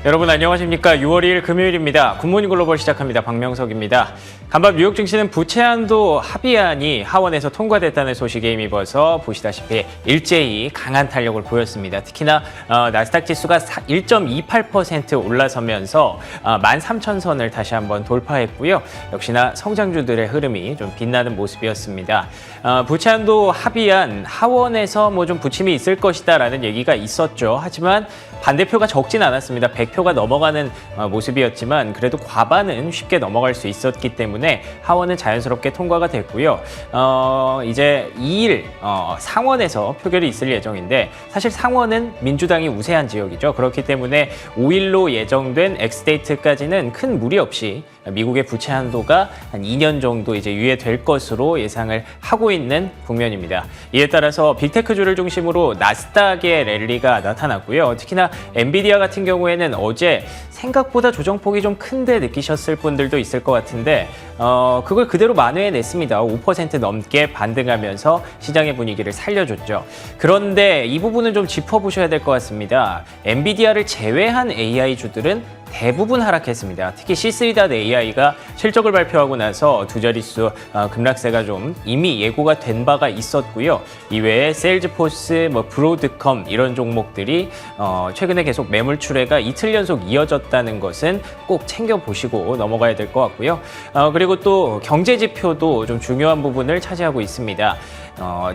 여러분 안녕하십니까. 6월 2일 금요일입니다. 굿모닝 글로벌 시작합니다. 박명석입니다. 간밤 뉴욕 증시는 부채한도 합의안이 하원에서 통과됐다는 소식에 힘입어서 보시다시피 일제히 강한 탄력을 보였습니다. 특히나 나스닥 지수가 1.28% 올라서면서 13,000선을 다시 한번 돌파했고요. 역시나 성장주들의 흐름이 좀 빛나는 모습이었습니다. 부채한도 합의안 하원에서 좀 부침이 있을 것이다라는 얘기가 있었죠. 하지만 반대표가 적진 않았습니다. 100표가 넘어가는 모습이었지만 그래도 과반은 쉽게 넘어갈 수 있었기 때문에 하원은 자연스럽게 통과가 됐고요. 이제 2일 상원에서 표결이 있을 예정인데 사실 상원은 민주당이 우세한 지역이죠. 그렇기 때문에 5일로 예정된 엑스데이트까지는 큰 무리 없이 미국의 부채 한도가 한 2년 정도 이제 유예될 것으로 예상을 하고 있는 국면입니다. 이에 따라서 빅테크주를 중심으로 나스닥의 랠리가 나타났고요. 특히나 엔비디아 같은 경우에는 어제 생각보다 조정폭이 좀 큰데 느끼셨을 분들도 있을 것 같은데 그걸 그대로 만회해냈습니다. 5% 넘게 반등하면서 시장의 분위기를 살려줬죠. 그런데 이 부분은 좀 짚어보셔야 될 것 같습니다. 엔비디아를 제외한 AI주들은 대부분 하락했습니다. 특히 C3.AI가 실적을 발표하고 나서 두 자릿수 급락세가 좀 이미 예고가 된 바가 있었고요. 이외에 세일즈포스, 브로드컴 이런 종목들이 최근에 계속 매물 출회가 이틀 연속 이어졌다는 것은 꼭 챙겨보시고 넘어가야 될 것 같고요. 그리고 또 경제 지표도 좀 중요한 부분을 차지하고 있습니다.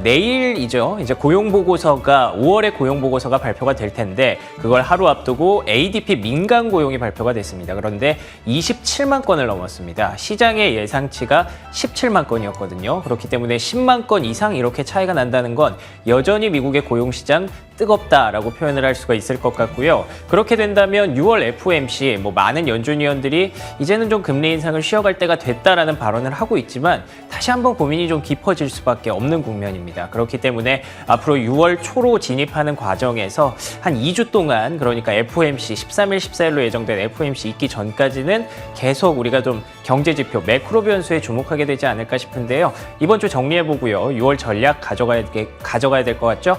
내일이죠. 이제 고용보고서가 5월에 고용보고서가 발표가 될 텐데 그걸 하루 앞두고 ADP 민간 고용이 발표가 됐습니다. 그런데 27만 건을 넘었습니다. 시장의 예상치가 17만 건이었거든요. 그렇기 때문에 10만 건 이상 이렇게 차이가 난다는 건 여전히 미국의 고용시장 뜨겁다라고 표현을 할 수가 있을 것 같고요. 그렇게 된다면 6월 FOMC 많은 연준위원들이 이제는 좀 금리 인상을 쉬어갈 때가 됐다라는 발언을 하고 있지만 다시 한번 고민이 좀 깊어질 수밖에 없는 국면입니다. 그렇기 때문에 앞으로 6월 초로 진입하는 과정에서 한 2주 동안 그러니까 FOMC 13일, 14일로 예정된 FOMC 있기 전까지는 계속 우리가 좀 경제지표, 매크로 변수에 주목하게 되지 않을까 싶은데요. 이번 주 정리해보고요. 6월 전략 가져가야 될 것 같죠?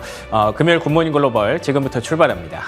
금요일 굿모닝 글로벌 지금부터 출발합니다.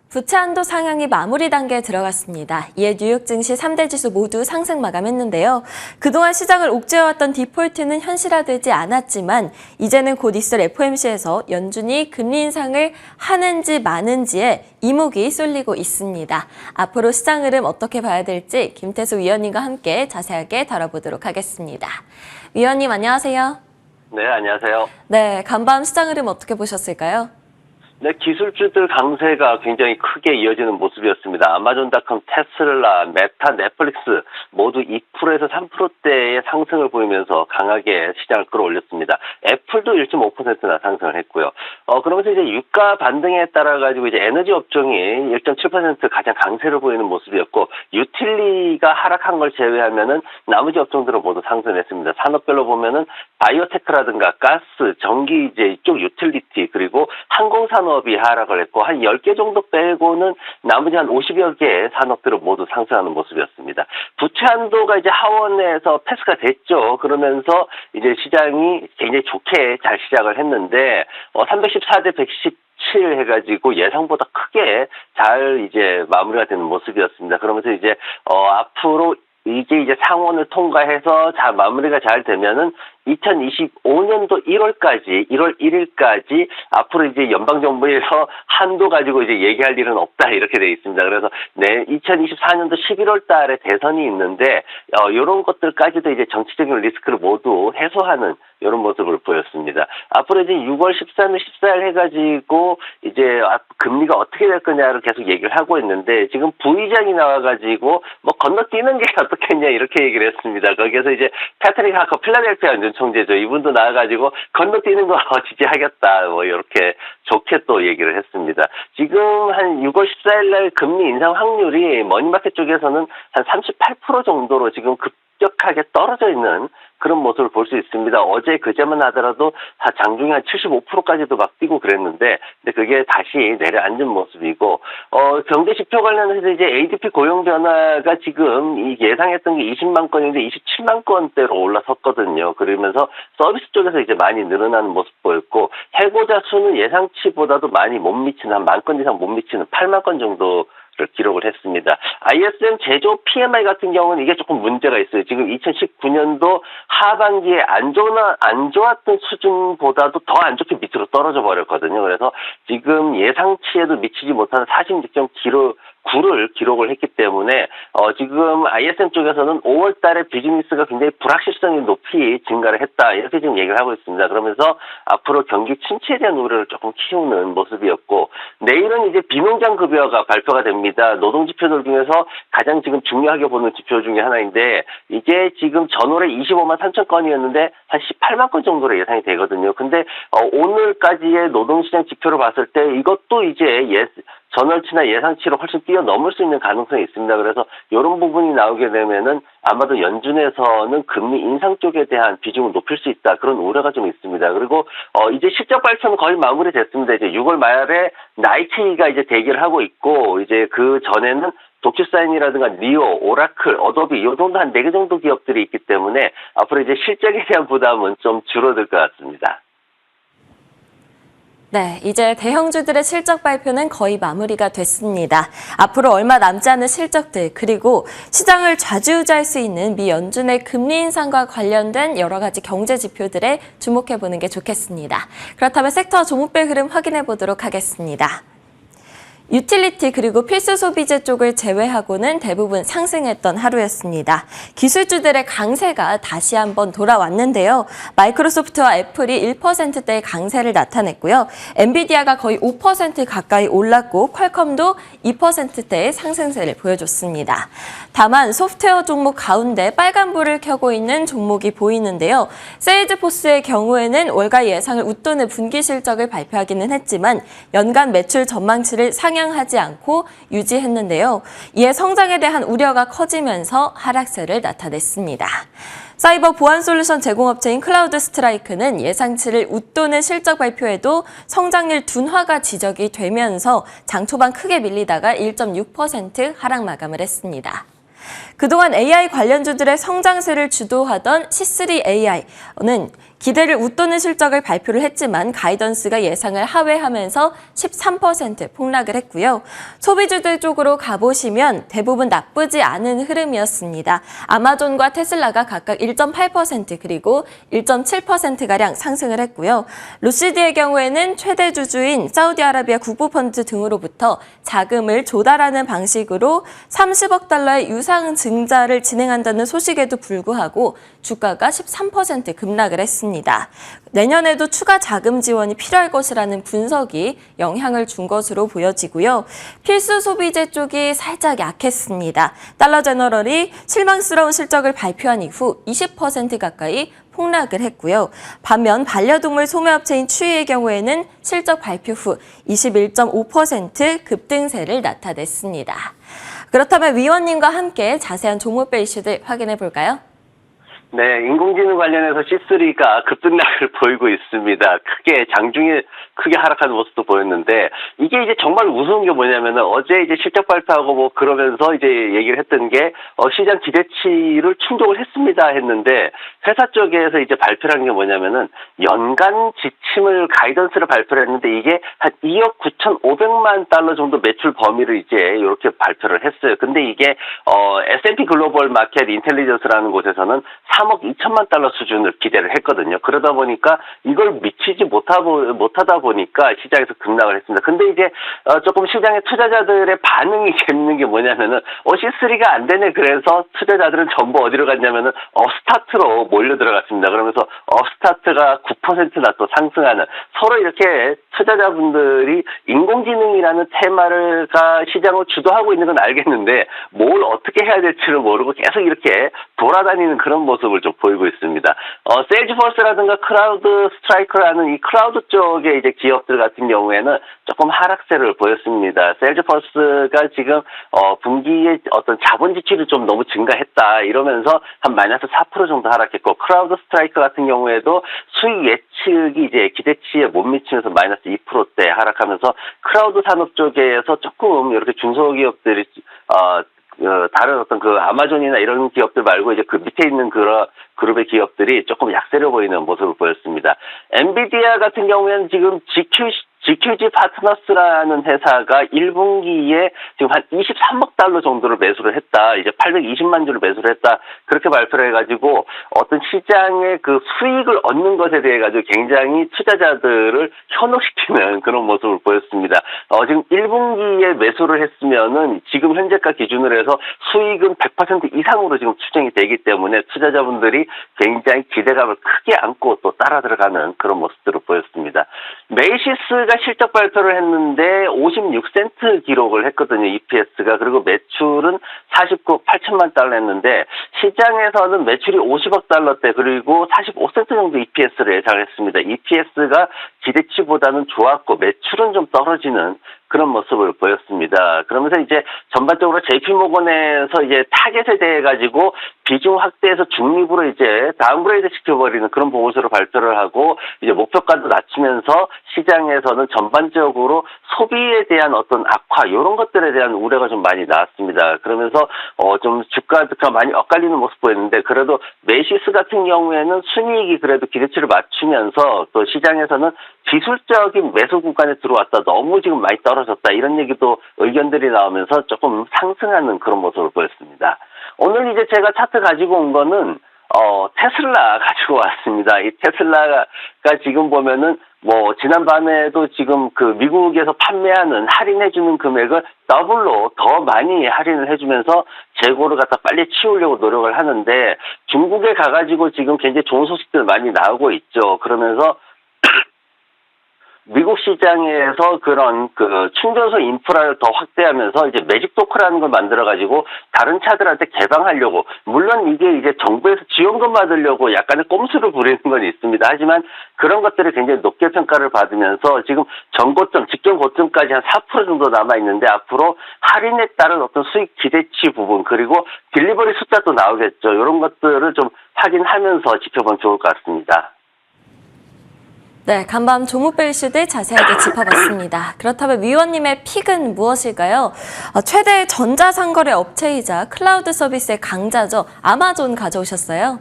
부채 한도 상향이 마무리 단계에 들어갔습니다. 이에 뉴욕 증시 3대 지수 모두 상승 마감했는데요. 그동안 시장을 옥죄어왔던 디폴트는 현실화되지 않았지만 이제는 곧 있을 FOMC에서 연준이 금리 인상을 하는지 마는지에 이목이 쏠리고 있습니다. 앞으로 시장 흐름 어떻게 봐야 될지 김태수 위원님과 함께 자세하게 다뤄보도록 하겠습니다. 위원님 안녕하세요. 네, 안녕하세요. 네, 간밤 시장 흐름 어떻게 보셨을까요? 네, 기술주들 강세가 굉장히 크게 이어지는 모습이었습니다. 아마존닷컴, 테슬라, 메타, 넷플릭스 모두 2%에서 3%대의 상승을 보이면서 강하게 시장을 끌어올렸습니다. 애플도 1.5%나 상승을 했고요. 그러면서 이제 유가 반등에 따라 가지고 이제 에너지 업종이 1.7% 가장 강세를 보이는 모습이었고 유틸리가 하락한 걸 제외하면은 나머지 업종들은 모두 상승했습니다. 산업별로 보면은 바이오테크라든가 가스, 전기 이제 이쪽 유틸리티 그리고 항공산업이 하락을 했고 한 10개 정도 빼고는 나머지 한 50여 개의 산업들은 모두 상승하는 모습이었습니다. 부채 한도가 이제 하원에서 패스가 됐죠. 그러면서 이제 시장이 굉장히 좋게 잘 시작을 했는데 314대 117 해가지고 예상보다 크게 잘 이제 마무리가 되는 모습이었습니다. 그러면서 이제 앞으로 이게 이제 상원을 통과해서 마무리가 잘 되면은 2025년도 1월까지 1월 1일까지 앞으로 이제 연방정부에서 한도 가지고 이제 얘기할 일은 없다 이렇게 돼 있습니다. 그래서 2024년도 11월 달에 대선이 있는데 이런 것들까지도 이제 정치적인 리스크를 모두 해소하는 이런 모습을 보였습니다. 앞으로 이제 6월 13일, 14일 해가지고 이제 금리가 어떻게 될 거냐를 계속 얘기를 하고 있는데 지금 부의장이 나와가지고 뭐 건너뛰는 게 어떻겠냐 이렇게 얘기를 했습니다. 거기에서 이제 패트릭 하커 필라델피아 전 총재죠. 이분도 나와가지고 건너뛰는 거 지지하겠다 뭐 이렇게 좋게 또 얘기를 했습니다. 지금 한 6월 14일 날 금리 인상 확률이 머니마켓 쪽에서는 한 38% 정도로 지금 급격하게 떨어져 있는 그런 모습을 볼 수 있습니다. 어제 그제만 하더라도 장중에 한 75%까지도 막 뛰고 그랬는데, 근데 그게 다시 내려앉은 모습이고, 경제 지표 관련해서 이제 ADP 고용 변화가 지금 이 예상했던 게 20만 건인데 27만 건대로 올라섰거든요. 그러면서 서비스 쪽에서 이제 많이 늘어나는 모습 보였고, 해고자 수는 예상치보다도 많이 못 미치는, 한 10,000건 이상 못 미치는 8만 건 정도 기록을 했습니다. ISM 제조 PMI 같은 경우는 이게 조금 문제가 있어요. 지금 2019년도 하반기에 안 좋았던 수준보다도 더 안 좋게 밑으로 떨어져 버렸거든요. 그래서 지금 예상치에도 미치지 못하는 46.9를 기록을 했기 때문에 지금 ISM 쪽에서는 5월 달에 비즈니스가 굉장히 불확실성이 높이 증가를 했다. 이렇게 지금 얘기를 하고 있습니다. 그러면서 앞으로 경기 침체에 대한 우려를 조금 키우는 모습이었고, 내일은 이제 비농장 급여가 발표가 됩니다. 노동 지표들 중에서 가장 지금 중요하게 보는 지표 중에 하나인데, 이게 지금 전월에 25만 3천 건이었는데 한 18만 건 정도로 예상이 되거든요. 근데 오늘까지의 노동시장 지표를 봤을 때 이것도 이제 전월치나 예상치를 훨씬 뛰어넘을 수 있는 가능성이 있습니다. 그래서 이런 부분이 나오게 되면은 아마도 연준에서는 금리 인상 쪽에 대한 비중을 높일 수 있다. 그런 우려가 좀 있습니다. 그리고 이제 실적 발표는 거의 마무리됐습니다. 이제 6월 말에 나이키가 이제 대기를 하고 있고, 이제 그 전에는 도큐사인이라든가 니오, 오라클, 어도비 이 정도 한 4개 정도 기업들이 있기 때문에 앞으로 이제 실적에 대한 부담은 좀 줄어들 것 같습니다. 네, 이제 대형주들의 실적 발표는 거의 마무리가 됐습니다. 앞으로 얼마 남지 않은 실적들, 그리고 시장을 좌지우지할 수 있는 미 연준의 금리 인상과 관련된 여러 가지 경제 지표들에 주목해보는 게 좋겠습니다. 그렇다면 섹터 종목별 흐름 확인해 보도록 하겠습니다. 유틸리티 그리고 필수 소비재 쪽을 제외하고는 대부분 상승했던 하루였습니다. 기술주들의 강세가 다시 한번 돌아왔는데요. 마이크로소프트와 애플이 1%대의 강세를 나타냈고요. 엔비디아가 거의 5% 가까이 올랐고 퀄컴도 2%대의 상승세를 보여줬습니다. 다만 소프트웨어 종목 가운데 빨간불을 켜고 있는 종목이 보이는데요. 세일즈포스의 경우에는 월가 예상을 웃도는 분기 실적을 발표하기는 했지만 연간 매출 전망치를 상향하지 않고 유지했는데요. 이에 성장에 대한 우려가 커지면서 하락세를 나타냈습니다. 사이버 보안 솔루션 제공업체인 클라우드 스트라이크는 예상치를 웃도는 실적 발표에도 성장률 둔화가 지적이 되면서 장 초반 크게 밀리다가 1.6% 하락 마감을 했습니다. 그동안 AI 관련주들의 성장세를 주도하던 C3AI는 기대를 웃도는 실적을 발표를 했지만 가이던스가 예상을 하회하면서 13% 폭락을 했고요. 소비주들 쪽으로 가보시면 대부분 나쁘지 않은 흐름이었습니다. 아마존과 테슬라가 각각 1.8% 그리고 1.7%가량 상승을 했고요. 루시드의 경우에는 최대 주주인 사우디아라비아 국부펀드 등으로부터 자금을 조달하는 방식으로 30억 달러의 유상 증자를 진행한다는 소식에도 불구하고 주가가 13% 급락을 했습니다. 내년에도 추가 자금 지원이 필요할 것이라는 분석이 영향을 준 것으로 보여지고요. 필수 소비재 쪽이 살짝 약했습니다. 달러 제너럴이 실망스러운 실적을 발표한 이후 20% 가까이 폭락을 했고요. 반면 반려동물 소매업체인 추이의 경우에는 실적 발표 후 21.5% 급등세를 나타냈습니다. 그렇다면 위원님과 함께 자세한 종목별 이슈들 확인해 볼까요? 네, 인공지능 관련해서 C3가 급등락을 보이고 있습니다. 장중에 크게 하락하는 모습도 보였는데, 이게 이제 정말 우스운 게 뭐냐면은 어제 이제 실적 발표하고 뭐 그러면서 이제 얘기를 했던 게, 시장 기대치를 충족을 했습니다 했는데, 회사 쪽에서 이제 발표라는 게 뭐냐면은 연간 지침을 가이던스를 발표를 했는데 이게 한 2억 9,500만 달러 정도 매출 범위를 이제 이렇게 발표를 했어요. 근데 이게, S&P 글로벌 마켓 인텔리전스라는 곳에서는 3억 2천만 달러 수준을 기대를 했거든요. 그러다 보니까 이걸 미치지 못하다 보니까 시장에서 급락을 했습니다. 근데 이제 조금 시장의 투자자들의 반응이 재밌는 게 뭐냐면은 C3가 안 되네. 그래서 투자자들은 전부 어디로 갔냐면은 업스타트로 몰려 들어갔습니다. 그러면서 업스타트가 9%나 또 상승하는, 서로 이렇게 투자자분들이 인공지능이라는 테마가 시장을 주도하고 있는 건 알겠는데 뭘 어떻게 해야 될지를 모르고 계속 이렇게 돌아다니는 그런 모습을 좀 보이고 있습니다. 세일즈포스라든가 크라우드 스트라이크라는 이 크라우드 쪽의 이제 기업들 같은 경우에는 조금 하락세를 보였습니다. 세일즈포스가 지금 분기에 어떤 자본 지출이 좀 너무 증가했다 이러면서 한 마이너스 4% 정도 하락했고, 크라우드 스트라이크 같은 경우에도 수익 예측이 이제 기대치에 못 미치면서 마이너스 2%대 하락하면서, 크라우드 산업 쪽에서 조금 이렇게 중소기업들이 다른 어떤 그 아마존이나 이런 기업들 말고 이제 그 밑에 있는 그룹의 기업들이 조금 약세를 보이는 모습을 보였습니다. 엔비디아 같은 경우에는 지금 GQG 파트너스라는 회사가 1분기에 지금 한 23억 달러 정도를 매수를 했다. 이제 820만 주를 매수를 했다. 그렇게 발표를 해가지고 어떤 시장의 그 수익을 얻는 것에 대해 가지고 굉장히 투자자들을 현혹시키는 그런 모습을 보였습니다. 지금 1분기에 매수를 했으면은 지금 현재가 기준으로 해서 수익은 100% 이상으로 지금 추정이 되기 때문에 투자자분들이 굉장히 기대감을 크게 안고 또 따라 들어가는 그런 모습들을 보였습니다. 메이시스가 실적 발표를 했는데 56센트 기록을 했거든요. EPS가. 그리고 매출은 49억 8천만 달러 했는데 시장에서는 매출이 50억 달러대 그리고 45센트 정도 EPS를 예상했습니다. EPS가 기대치보다는 좋았고 매출은 좀 떨어지는 그런 모습을 보였습니다. 그러면서 이제 전반적으로 JP모건에서 이제 타겟에 대해 가지고 비중 확대해서 중립으로 이제 다운그레이드 시켜버리는 그런 보고서를 발표를 하고 이제 목표가도 낮추면서 시장에서는 전반적으로 소비에 대한 어떤 악화 이런 것들에 대한 우려가 좀 많이 나왔습니다. 그러면서 좀 주가가 많이 엇갈리는 모습 보였는데, 그래도 메이시스 같은 경우에는 순이익이 그래도 기대치를 맞추면서 또 시장에서는 기술적인 매수 구간에 들어왔다, 너무 지금 많이 떨어졌다 이런 얘기도 의견들이 나오면서 조금 상승하는 그런 모습을 보였습니다. 오늘 이제 제가 차트 가지고 온 거는 테슬라 가지고 왔습니다. 이 테슬라가 지금 보면은 지난밤에도 지금 그 미국에서 판매하는 할인해주는 금액을 더블로 더 많이 할인을 해주면서 재고를 갖다 빨리 치우려고 노력을 하는데, 중국에 가가지고 지금 굉장히 좋은 소식들 많이 나오고 있죠. 그러면서 미국 시장에서 그런 그 충전소 인프라를 더 확대하면서 이제 매직 토크라는 걸 만들어가지고 다른 차들한테 개방하려고, 물론 이게 이제 정부에서 지원금 받으려고 약간의 꼼수를 부리는 건 있습니다. 하지만 그런 것들이 굉장히 높게 평가를 받으면서 지금 전고점, 직전 고점까지 한 4% 정도 남아있는데, 앞으로 할인에 따른 어떤 수익 기대치 부분 그리고 딜리버리 숫자도 나오겠죠. 이런 것들을 좀 확인하면서 지켜보면 좋을 것 같습니다. 네, 간밤 종목별 이슈들 자세하게 짚어봤습니다. 그렇다면 위원님의 픽은 무엇일까요? 최대 전자상거래 업체이자 클라우드 서비스의 강자죠. 아마존 가져오셨어요.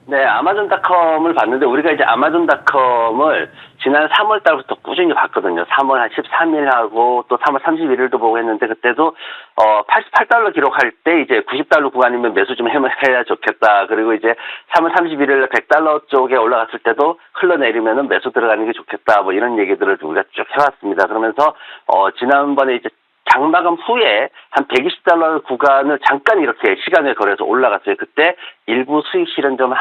네, 아마존닷컴을 봤는데, 우리가 이제 아마존닷컴을 지난 3월 달부터 꾸준히 봤거든요. 3월 한 13일하고 또 3월 31일도 보고 했는데, 그때도 88달러 기록할 때 이제 90달러 구간이면 매수 좀 해야 좋겠다. 그리고 이제 3월 31일 100달러 쪽에 올라갔을 때도 흘러내리면은 매수 들어가는 게 좋겠다. 이런 얘기들을 우리가 쭉 해왔습니다. 그러면서 지난번에 이제 장마감 후에 한 120달러 구간을 잠깐 이렇게 시간을 걸어서 올라갔어요. 그때 일부 수익 실현 좀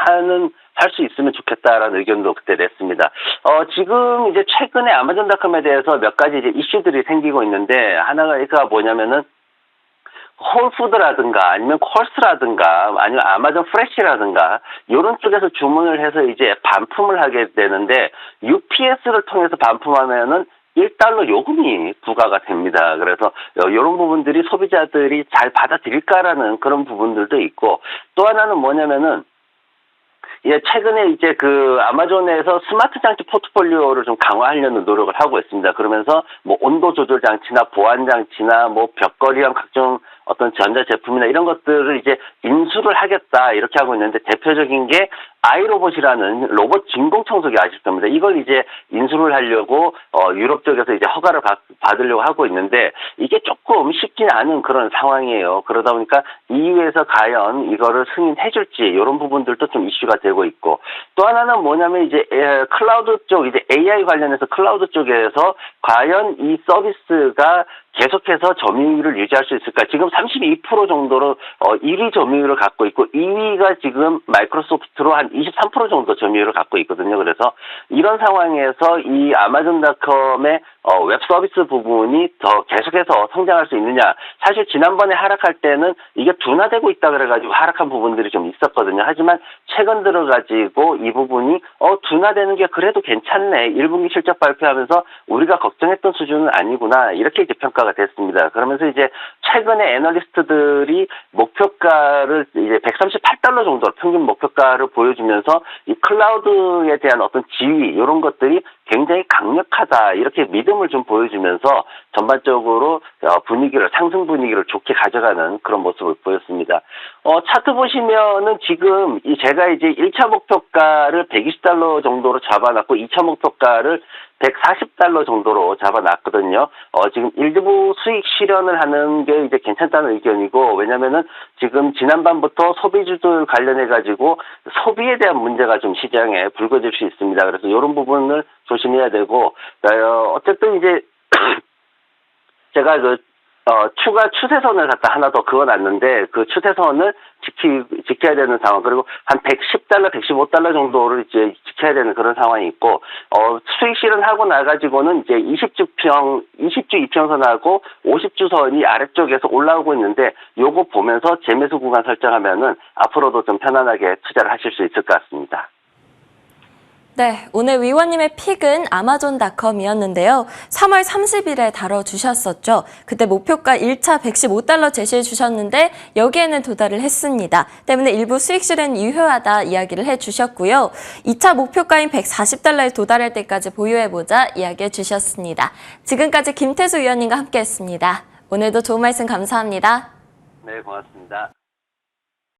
할 수 있으면 좋겠다라는 의견도 그때 냈습니다. 지금 이제 최근에 아마존닷컴에 대해서 몇 가지 이제 이슈들이 생기고 있는데, 하나가 뭐냐면은 홀푸드라든가 아니면 콜스라든가 아니면 아마존 프레시라든가 이런 쪽에서 주문을 해서 이제 반품을 하게 되는데, UPS를 통해서 반품하면은 1달러 요금이 부과가 됩니다. 그래서 이런 부분들이 소비자들이 잘 받아들일까라는 그런 부분들도 있고, 또 하나는 뭐냐면은 최근에 이제 그 아마존에서 스마트 장치 포트폴리오를 좀 강화하려는 노력을 하고 있습니다. 그러면서 온도 조절 장치나 보안 장치나 벽걸이랑 각종 어떤 전자제품이나 이런 것들을 이제 인수를 하겠다 이렇게 하고 있는데 대표적인 게 아이로봇이라는 로봇 진공청소기 아실 겁니다. 이걸 이제 인수를 하려고 유럽 쪽에서 이제 허가를 받으려고 하고 있는데 이게 조금 쉽지 않은 그런 상황이에요. 그러다 보니까 EU에서 과연 이거를 승인해줄지 이런 부분들도 좀 이슈가 되고 있고 또 하나는 뭐냐면 이제 클라우드 쪽 이제 AI 관련해서 클라우드 쪽에서 과연 이 서비스가 계속해서 점유율을 유지할 수 있을까? 지금 32% 정도로 1위 점유율을 갖고 있고 2위가 지금 마이크로소프트로 한 23% 정도 점유율을 갖고 있거든요. 그래서 이런 상황에서 이 아마존닷컴의 웹 서비스 부분이 더 계속해서 성장할 수 있느냐? 사실 지난번에 하락할 때는 이게 둔화되고 있다 그래가지고 하락한 부분들이 좀 있었거든요. 하지만 최근 들어가지고 이 부분이 둔화되는 게 그래도 괜찮네. 1분기 실적 발표하면서 우리가 걱정했던 수준은 아니구나. 이렇게 이제 평가가 됐습니다. 그러면서 이제 최근에 애널리스트들이 목표가를 이제 $138 정도 평균 목표가를 보여주면서 이 클라우드에 대한 어떤 지위 이런 것들이 굉장히 강력하다 이렇게 믿음을 좀 보여주면서 전반적으로 분위기를 상승 분위기를 좋게 가져가는 그런 모습을 보였습니다. 차트 보시면은 지금 제가 이제 1차 목표가를 $120 정도로 잡아놨고 2차 목표가를 $140 정도로 잡아놨거든요. 지금 일부 수익 실현을 하는 게 이제 괜찮다는 의견이고, 왜냐면은 지금 지난밤부터 소비주들 관련해가지고 소비에 대한 문제가 좀 시장에 불거질 수 있습니다. 그래서 이런 부분을 조심해야 되고, 어쨌든 이제 제가 추가 추세선을 갖다 하나 더 그어놨는데 그 추세선을 지켜야 되는 상황 그리고 한 $110, $115 정도를 이제 지켜야 되는 그런 상황이 있고 수익 실현하고 나가지고는 이제 20주 이평선하고 50주 선이 아래쪽에서 올라오고 있는데 요거 보면서 재매수 구간 설정하면은 앞으로도 좀 편안하게 투자를 하실 수 있을 것 같습니다. 네, 오늘 위원님의 픽은 아마존닷컴이었는데요. 3월 30일에 다뤄주셨었죠. 그때 목표가 1차 $115 제시해 주셨는데 여기에는 도달을 했습니다. 때문에 일부 수익 실현 유효하다 이야기를 해주셨고요. 2차 목표가인 $140에 도달할 때까지 보유해보자 이야기해 주셨습니다. 지금까지 김태수 위원님과 함께했습니다. 오늘도 좋은 말씀 감사합니다. 네, 고맙습니다.